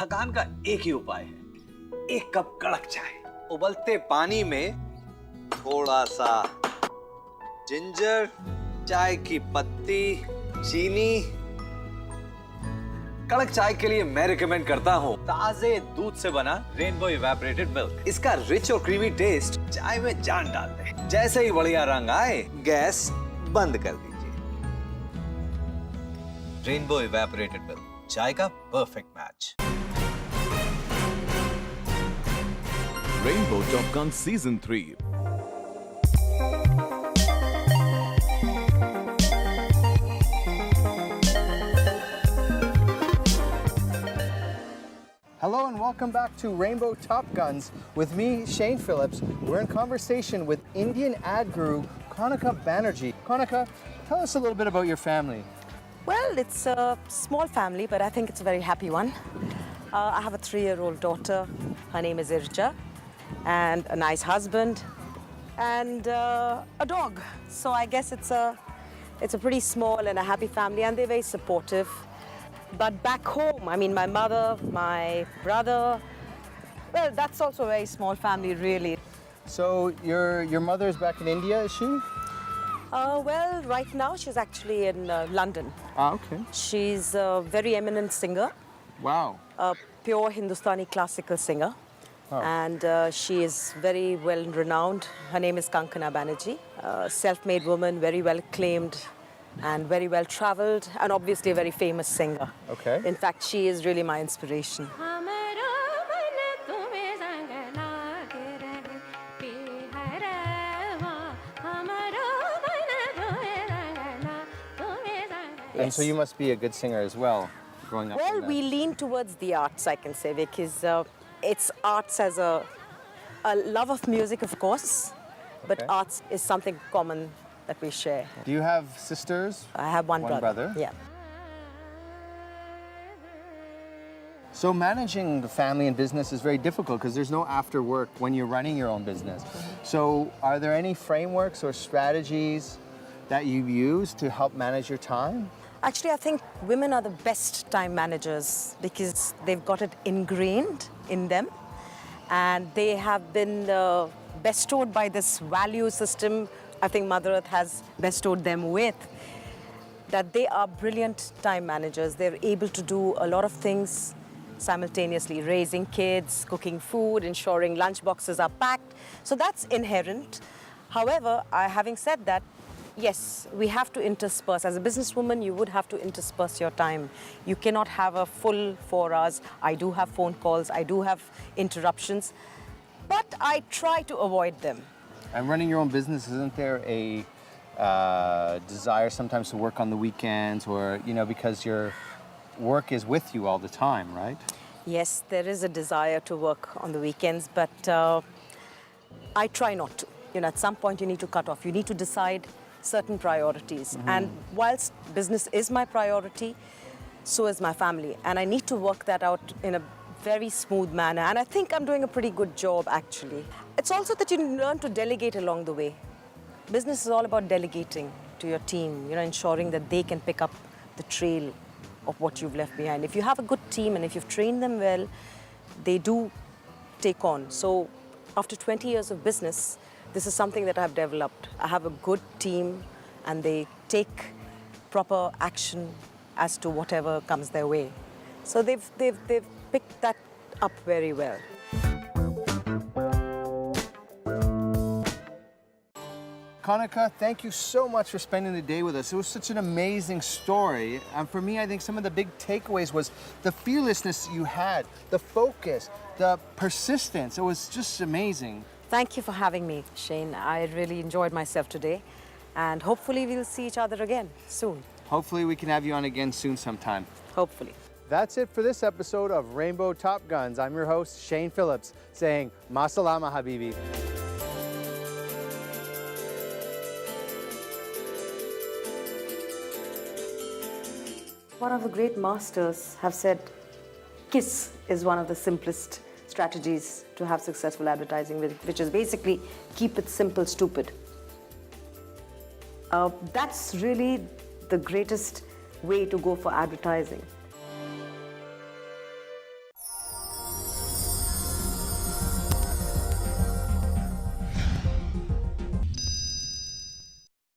थकान का एक ही उपाय है, एक कप कड़क चाय। उबलते पानी में थोड़ा सा जिंजर, चाय की पत्ती, चीनी। कड़क चाय के लिए मैं रिकमेंड करता हूँ ताजे दूध से बना रेनबो इवेपोरेटेड मिल्क। इसका रिच और क्रीमी टेस्ट चाय में जान डाल दे। जैसे ही बढ़िया रंग आए, गैस बंद कर दीजिए। रेनबो इवेपोरेटेड मिल्क, चाय का perfect match. Rainbow Top Gun Season 3. Hello and welcome back to Rainbow Top Guns with me, Shane Phillips. We're in conversation with Indian ad guru Kanika Banerjee. Kanika, tell us a little bit about your family. Well, it's a small family, but I think it's a very happy one. I have a 3-year-old daughter. Her name is Irja, and a nice husband, and a dog. So I guess it's a pretty small and a happy family, and they're very supportive. But back home, I mean, my mother, my brother, well, that's also a very small family, really. So your mother is back in India, is she? Well, right now she's actually in London. Ah, okay. She's a very eminent singer, Wow. a pure Hindustani classical singer. Oh. And she is very well renowned. Her name is Kankana Banerjee, self-made woman, very well acclaimed and very well traveled, and obviously a very famous singer. Okay. In fact, she is really my inspiration. And so you must be a good singer as well, growing up. Well, in we lean towards the arts, I can say, because it's arts as a love of music, of course, but Okay. arts is something common that we share. Do you have sisters? I have one One brother? Yeah. So managing the family and business is very difficult because there's no after work when you're running your own business. So are there any frameworks or strategies that you use to help manage your time? Actually, I think women are the best time managers because they've got it ingrained in them, and they have been bestowed by this value system I think Mother Earth has bestowed them with, that they are brilliant time managers. They're able to do a lot of things simultaneously, raising kids, cooking food, ensuring lunch boxes are packed. So that's inherent. However, having said that, yes, we have to intersperse. As a businesswoman, you would have to intersperse your time. You cannot have a full 4 hours. I do have phone calls, I do have interruptions, but I try to avoid them. And running your own business, isn't there a desire sometimes to work on the weekends, or, you know, because your work is with you all the time, right? Yes, there is a desire to work on the weekends, but I try not to. You know, at some point you need to cut off. You need to decide certain priorities. And whilst business is my priority, so is my family. And I need to work that out in a very smooth manner. And I think I'm doing a pretty good job, actually. It's also that you learn to delegate along the way. Business is all about delegating to your team, you know, ensuring that they can pick up the trail of what you've left behind. If you have a good team and if you've trained them well, they do take on. So after 20 years of business, this is something that I've developed. I have a good team and they take proper action as to whatever comes their way. So they've picked that up very well. Kanika, thank you so much for spending the day with us. It was such an amazing story. And for me, I think some of the big takeaways was the fearlessness you had, the focus, the persistence. It was just amazing. Thank you for having me, Shane. I really enjoyed myself today. And hopefully we'll see each other again soon. Hopefully we can have you on again soon sometime. Hopefully. That's it for this episode of Rainbow Top Guns. I'm your host, Shane Phillips, saying, Masalama, Habibi. One of the great masters have said, KISS is one of the simplest strategies to have successful advertising, which is basically keep it simple, stupid. That's really the greatest way to go for advertising.